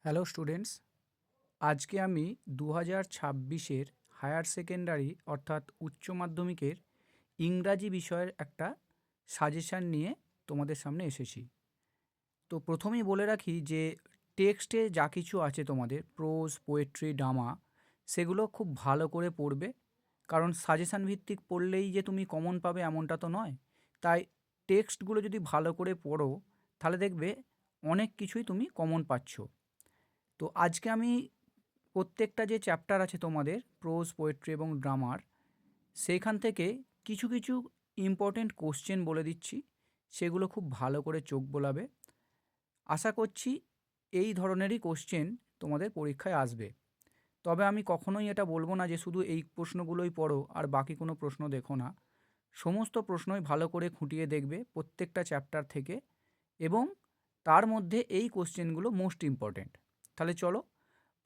Hello students, আজকে আমি 2026-এর higher secondary অর্থাৎ উচ্চ মাধ্যমিকের ইংরাজি বিষয়ের একটা সাজেশান নিয়ে তোমাদের সামনে এসেছি। তো প্রথমেই বলে রাখি যে টেক্সটে যা কিছু আছে তোমাদের প্রোজ, পোয়েট্রি, ড্রামা, সেগুলো খুব ভালো করে পড়বে। কারণ সাজেশান ভিত্তিক পড়লেই যে তুমি কমন পাবে এমনটা তো নয়। তাই টেক্সটগুলো যদি ভালো করে পড়ো তাহলে দেখবে অনেক কিছুই তুমি কমন পাচ্ছ। তো আজকে আমি প্রত্যেকটা যে চ্যাপ্টার আছে তোমাদের প্রোজ, পোয়েট্রি এবং ড্রামার, সেইখান থেকে কিছু কিছু ইম্পর্টেন্ট কোশ্চেন বলে দিচ্ছি, সেগুলো খুব ভালো করে চোখ বোলাবে। আশা করছি এই ধরনেরই কোশ্চেন তোমাদের পরীক্ষায় আসবে। তবে আমি কখনোই এটা বলবো না যে শুধু এই প্রশ্নগুলোই পড়ো আর বাকি কোনো প্রশ্ন দেখো না। সমস্ত প্রশ্নই ভালো করে খুঁটিয়ে দেখবে প্রত্যেকটা চ্যাপ্টার থেকে, এবং তার মধ্যে এই কোশ্চেনগুলো মোস্ট ইম্পর্ট্যান্ট। তাহলে চলো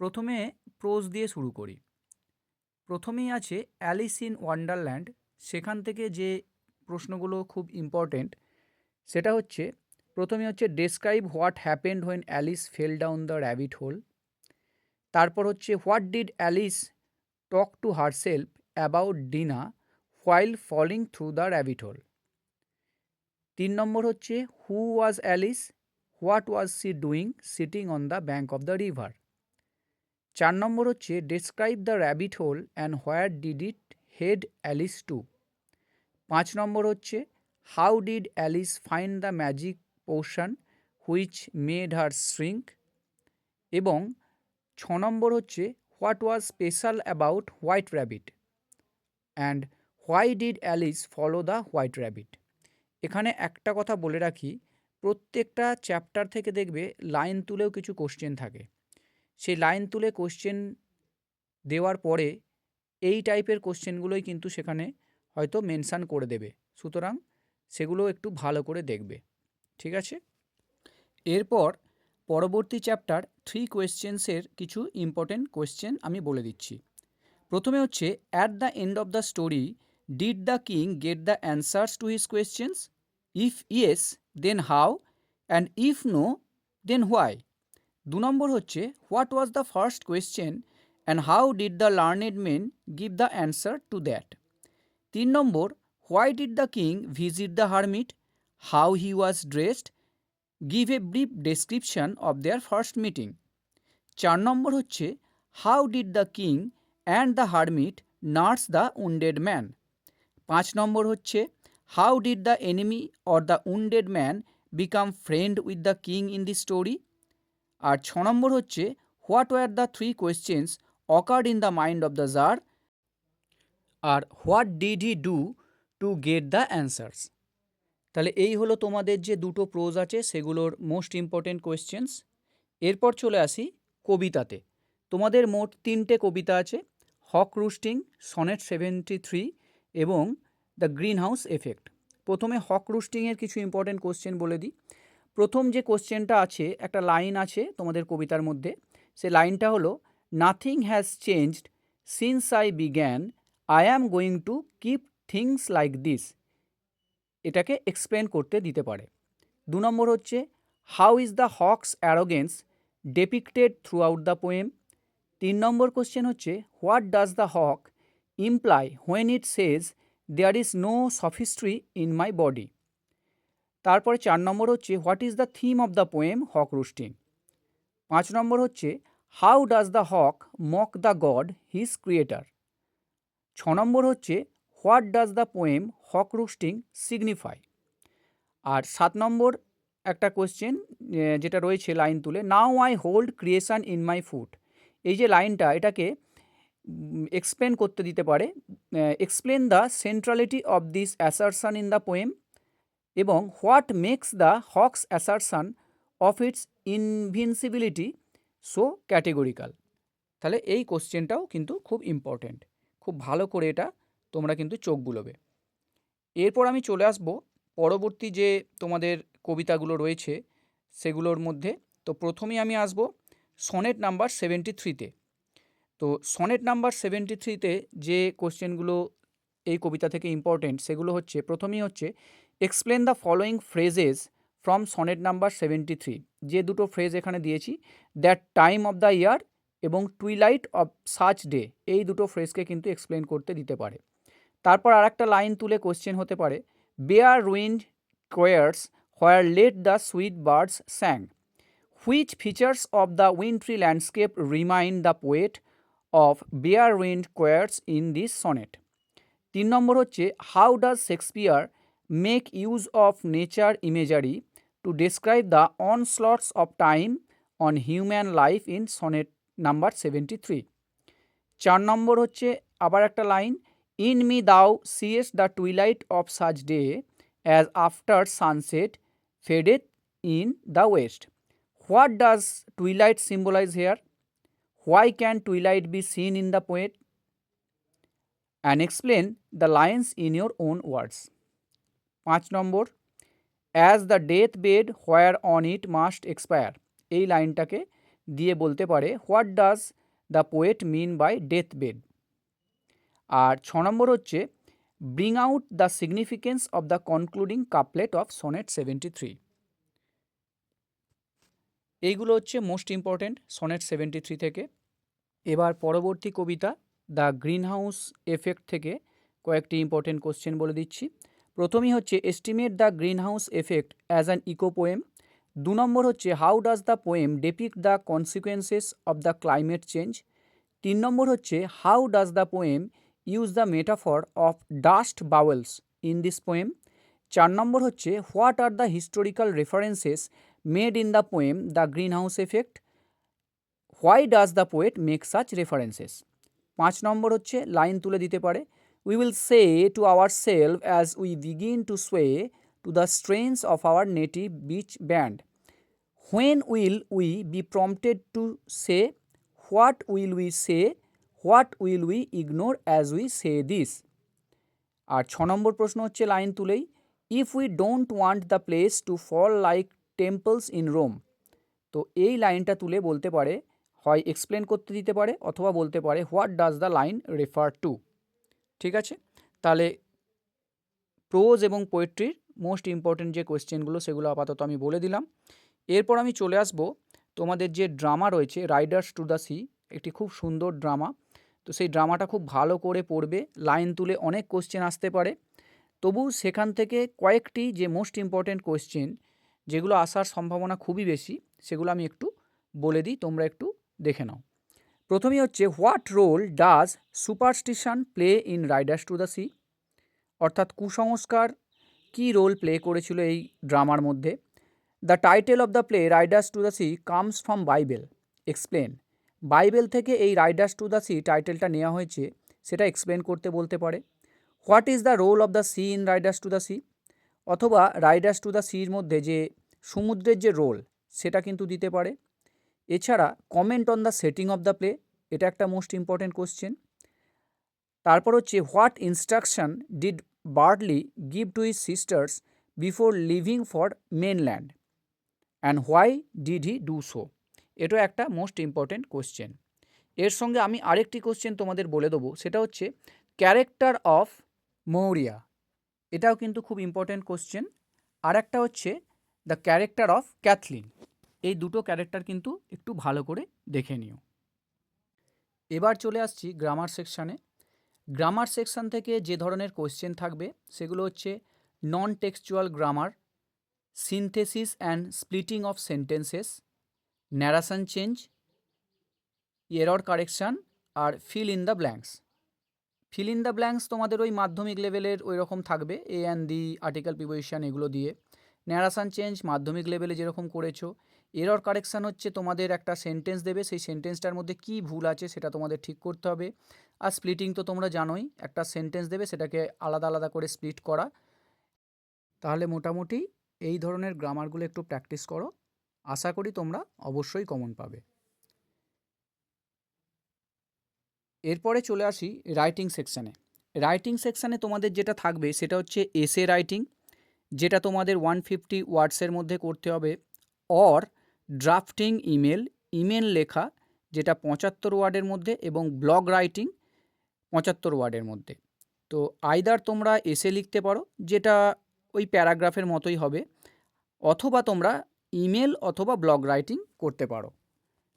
প্রথমে প্রোজ দিয়ে শুরু করি। প্রথমেই আছে অ্যালিস ইন ওয়ান্ডারল্যান্ড, সেখান থেকে যে প্রশ্নগুলো খুব ইম্পর্টেন্ট সেটা হচ্ছে, প্রথমে হচ্ছে describe what happened when Alice fell down the rabbit hole. তারপর হচ্ছে what did Alice talk to herself about Dinah while falling through the rabbit hole. 3 number হচ্ছে who was Alice, what was she doing sitting on the bank of the river. 4 number হচ্ছে describe the rabbit hole and where did it head Alice to. 5 number হচ্ছে how did Alice find the magic potion which made her shrink. এবং 6 number হচ্ছে what was special about white rabbit and why did Alice follow the white rabbit. এখানে একটা কথা বলে রাখি, প্রত্যেকটা chapter থেকে দেখবে লাইন তুলেও কিছু কোশ্চেন থাকে। সেই লাইন তুলে কোশ্চেন দেওয়ার পরে এই টাইপের কোশ্চেনগুলোই কিন্তু সেখানে হয়তো মেনশান করে দেবে, সুতরাং সেগুলো একটু ভালো করে দেখবে, ঠিক আছে? এরপর পরবর্তী চ্যাপ্টার 3 কোয়েশ্চেন্সের কিছু ইম্পর্টেন্ট কোয়েশ্চেন আমি বলে দিচ্ছি। প্রথমে হচ্ছে at the end of the story did the king get the answers to his questions? If yes then how, and if no then why. 2 number হচ্ছে what was the first question and how did the learned men give the answer to that. 3 number why did the king visit the hermit, how he was dressed, give a brief description of their first meeting. 4 number হচ্ছে how did the king and the hermit nurse the wounded man. 5 number হচ্ছে how did the enemy or the wounded man become friend with the king in the story. আর 6 number হচ্ছে what were the 3 questions occurred in the mind of the tsar, আর what did he do to get the answers. তাহলে এই হলো তোমাদের যে দুটো pros আছে সেগুলোর মোস্ট ইম্পর্টেন্ট কোয়েশ্চেন্স। এরপর চলে আসি কবিতাতে। তোমাদের মোট 3টে কবিতা আছে, হক রুস্টিং, সনেট 73 এবং দ্য গ্রিন হাউস এফেক্ট। প্রথমে হক রুস্টিংয়ের কিছু ইম্পর্টেন্ট কোশ্চেন বলে দিই। প্রথম যে কোশ্চেনটা আছে, একটা লাইন আছে তোমাদের কবিতার মধ্যে, সে লাইনটা হলো nothing has changed since I began, I am going to keep things like this. এটাকে এক্সপ্লেন করতে দিতে পারে। 2 নম্বর হচ্ছে how is the hawk's arrogance depicted throughout the poem. 3 number question হচ্ছে what does the hawk imply when it says there is no sophistry in my body. তারপরে 4 number হচ্ছে what is the theme of the poem hawk roosting. 5 number হচ্ছে how does the hawk mock the God his creator. 6 number হচ্ছে what does the poem hawk roosting signify. আর 7 number একটা question যেটা রয়েছে line তুলে, now I hold creation in my foot. এই যে লাইনটা, এটাকে এক্সপ্লেন করতে দিতে পারে, explain the centrality of this assertion in the poem, এবং what makes the hawk's assertion of its invincibility so categorical. তাহলে এই কোশ্চেনটাও কিন্তু খুব ইম্পর্টেন্ট, খুব ভালো করে এটা তোমরা কিন্তু চোখ বুলোবে। এরপর আমি চলে আসব পরবর্তী যে তোমাদের কবিতাগুলো রয়েছে সেগুলোর মধ্যে। তো প্রথমেই আমি আসব সনেট নাম্বার 73-তে। তো সনেট নাম্বার 73-তে যে কোশ্চেনগুলো এই কবিতা থেকে ইম্পর্টেন্ট সেগুলো হচ্ছে, প্রথমেই হচ্ছে explain the following phrases from sonnet number 73, যে দুটো ফ্রেজ এখানে দিয়েছি, that time of the year এবং টুইলাইট অফ সাচ ডে, এই দুটো ফ্রেজকে কিন্তু এক্সপ্লেন করতে দিতে পারে। তারপর আর একটা লাইন তুলে কোশ্চেন হতে পারে, bare ruined choirs where late the sweet birds sang, which features of the wintry landscape remind the poet of bare ruined choirs in this sonnet. 3 number হচ্ছে, how does Shakespeare make use of nature imagery to describe the onslaughts of time on human life in sonnet number 73। 4 number হচ্ছে আবার একটা line, in me thou seest the twilight of such day as after sunset faded in the west, what does twilight symbolize here, why can twilight be seen in the poet, and explain the lines in your own words. 5 number, as the death bed where on it must expire, এই লাইনটাকে দিয়ে বলতে পারে, what does the poet mean by death bed। R 6 number হচ্ছে, bring out the significance of the concluding couplet of sonnet 73। এইগুলো হচ্ছে most important sonnet 73 থেকে। এবার পরবর্তী কবিতা দ্য গ্রিন হাউস এফেক্ট থেকে কয়েকটি ইম্পর্টেন্ট কোশ্চেন বলে দিচ্ছি। প্রথমেই হচ্ছে, estimate the greenhouse effect as an eco poem. 2 number হচ্ছে, how does the poem depict the consequences of the climate change. 3 number হচ্ছে, how does the poem use the metaphor of dust bowls in this poem. 4 number হচ্ছে, what are the historical references made in the poem the greenhouse effect, why does the poet make such references. 5 number হচ্ছে, line তুলে দিতে পারে, we will say to our self as we begin to sway to the strains of our native beach band, when will we be prompted to say, what will we say, what will we ignore as we say this. আর 6 number প্রশ্ন হচ্ছে line তুলেই, if we don't want the place to fall like temples in Rome. তো এই লাইনটা তুলে বলতে পারে, হয় এক্সপ্লেন করতে দিতে পারে অথবা বলতে পারে, what does the line refer to. ঠিক আছে, তাহলে প্রোজ এবং পোয়েট্রির মোস্ট ইম্পর্টেন্ট যে কোয়েশ্চেনগুলো সেগুলো আপাতত আমি বলে দিলাম। এরপর আমি চলে আসব তোমাদের যে ড্রামা রয়েছে, রাইডার্স টু দ্য সি, একটি খুব সুন্দর ড্রামা। তো সেই ড্রামাটা খুব ভালো করে পড়বে, লাইন তুলে অনেক কোয়েশ্চেন আসতে পারে, তবু সেখান থেকে কয়েকটি যে মোস্ট ইম্পর্টেন্ট কোয়েশ্চেন যেগুলো আসার সম্ভাবনা খুবই বেশি, সেগুলো আমি একটু বলে দিই, তোমরা একটু দেখে নাও। প্রথমেই হচ্ছে, what role does superstition play in riders to the sea, অর্থাৎ কুসংস্কার কী রোল প্লে করেছিল এই ড্রামার মধ্যে। The title of the play riders to the sea comes from Bible, explain, Bible থেকে এই রাইডার্স টু দ্য সি টাইটেলটা নেওয়া হয়েছে, সেটা এক্সপ্লেন করতে বলতে পারে। What is the role of the sea in riders to the sea, অথবা রাইডার্স টু দ্য সির মধ্যে যে সমুদ্রের যে রোল সেটা কিন্তু দিতে পারে। এছাড়া comment on the setting of the play, এটা একটা মোস্ট ইম্পর্টেন্ট কোশ্চেন। তারপর হচ্ছে, what instruction did Bartley give to his sisters before leaving for mainland and why did he do so, এটা একটা মোস্ট ইম্পর্টেন্ট কোশ্চেন। এর সঙ্গে আমি আরেকটি কোশ্চেন তোমাদের বলে দেবো, সেটা হচ্ছে ক্যারেক্টার অফ মৌরিয়া, এটাও কিন্তু খুব ইম্পর্টেন্ট কোশ্চেন। আর একটা হচ্ছে দ্য ক্যারেক্টার অফ ক্যাথলিন, এই দুটো ক্যারেক্টার কিন্তু একটু ভালো করে দেখে নিও। এবার চলে আসছি গ্রামার সেকশানে। গ্রামার সেকশান থেকে যে ধরনের কোশ্চেন থাকবে সেগুলো হচ্ছে non textual grammar, synthesis and splitting of sentences, narration change, error correction, আর fill in the blanks. Fill in the blanks তোমাদের ওই মাধ্যমিক লেভেলের ওই রকম থাকবে, a and the, article, preposition, এগুলো দিয়ে। ন্যারেশন চেঞ্জ মাধ্যমিক লেভেলে যেরকম করেছো। এরর কারেকশান হচ্ছে তোমাদের একটা সেন্টেন্স দেবে, সেই সেন্টেন্সটার মধ্যে কী ভুল আছে সেটা তোমাদের ঠিক করতে হবে। আর স্প্লিটিং তো তোমরা জানোই, একটা সেন্টেন্স দেবে সেটাকে আলাদা আলাদা করে স্প্লিট করা। তাহলে মোটামুটি এই ধরনের গ্রামারগুলো একটু প্র্যাকটিস করো, আশা করি তোমরা অবশ্যই কমন পাবে। এরপরে চলে আসি রাইটিং সেকশানে। রাইটিং সেকশানে তোমাদের যেটা থাকবে সেটা হচ্ছে এসে রাইটিং, যেটা তোমাদের 150 ওয়ার্ডসের মধ্যে করতে হবে, অর ড্রাফটিং ইমেল লেখা, যেটা 75 ওয়ার্ডের মধ্যে, এবং ব্লগ রাইটিং 75 ওয়ার্ডের মধ্যে। তো আইদার তোমরা এসে লিখতে পারো, যেটা ওই প্যারাগ্রাফের মতোই হবে, অথবা তোমরা ইমেল অথবা ব্লগ রাইটিং করতে পারো।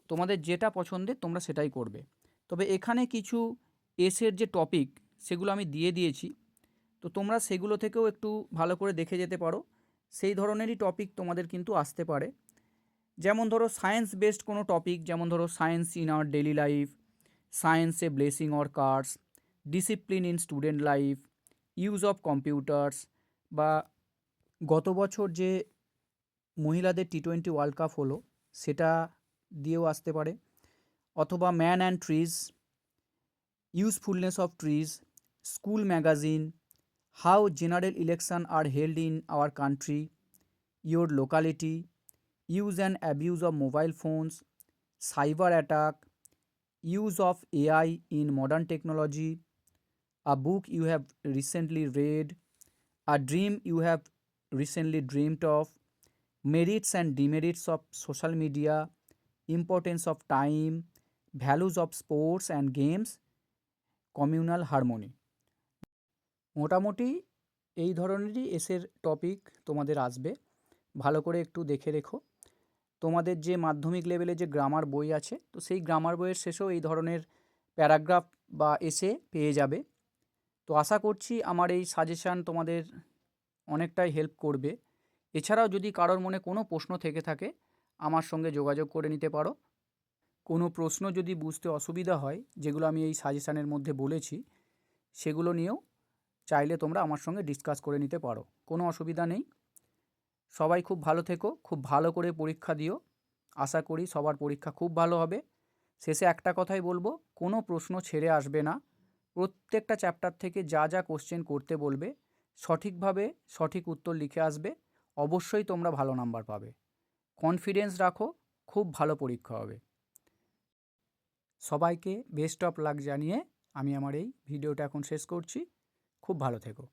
তোমাদের যেটা পছন্দের তোমরা সেটাই করবে। তবে এখানে কিছু এসের যে টপিক সেগুলো আমি দিয়ে দিয়েছি, তো তোমরা সেগুলো থেকেও একটু ভালো করে দেখে যেতে পারো। সেই ধরনেরই টপিক তোমাদের কিন্তু আসতে পারে। যেমন ধরো সায়েন্স বেসড কোনো টপিক, যেমন ধরো science in our daily life, science a blessing or curse, discipline in student life, use of computers, বা গত বছর যে মহিলাদের টি20 ওয়ার্ল্ড কাপ হলো সেটা দিয়েও আসতে পারে। অথবা man and trees, usefulness of trees, school magazine, how general election are held in our country, your locality, use and abuse of mobile phones, cyber attack, use of AI in modern technology, a book you have recently read, a dream you have recently dreamed of, merits and demerits of social media, importance of time, values of sports and games, communal harmony। মোটামুটি এই ধরনেরই এসের topic তোমাদের আসবে, ভালো করে একটু দেখে রেখো। তোমাদের যে মাধ্যমিক লেভেলে যে গ্রামার বই আছে, তো সেই গ্রামার বইয়ের শেষেও এই ধরনের প্যারাগ্রাফ বা এসে পেয়ে যাবে। তো আশা করছি আমার এই সাজেশান তোমাদের অনেকটাই হেল্প করবে। এছাড়াও যদি কারোর মনে কোনো প্রশ্ন থেকে থাকে আমার সঙ্গে যোগাযোগ করে নিতে পারো। কোনো প্রশ্ন যদি বুঝতে অসুবিধা হয়, যেগুলো আমি এই সাজেশানের মধ্যে বলেছি, সেগুলো নিয়েও চাইলে তোমরা আমার সঙ্গে ডিসকাস করে নিতে পারো, কোনো অসুবিধা নেই। সবাই খুব ভালো থেকো, খুব ভালো করে পরীক্ষা দিও। আশা করি সবার পরীক্ষা খুব ভালো হবে। শেষে একটা কথাই বলবো, কোনো প্রশ্ন ছেড়ে আসবে না। প্রত্যেকটা চ্যাপ্টার থেকে যা যা কোশ্চেন করতে বলবে সঠিকভাবে সঠিক উত্তর লিখে আসবে। অবশ্যই তোমরা ভালো নাম্বার পাবে। কনফিডেন্স রাখো, খুব ভালো পরীক্ষা হবে। সবাইকে বেস্ট অফ লাক জানিয়ে আমি আমার এই ভিডিওটা এখন শেষ করছি। খুব ভালো থেকো।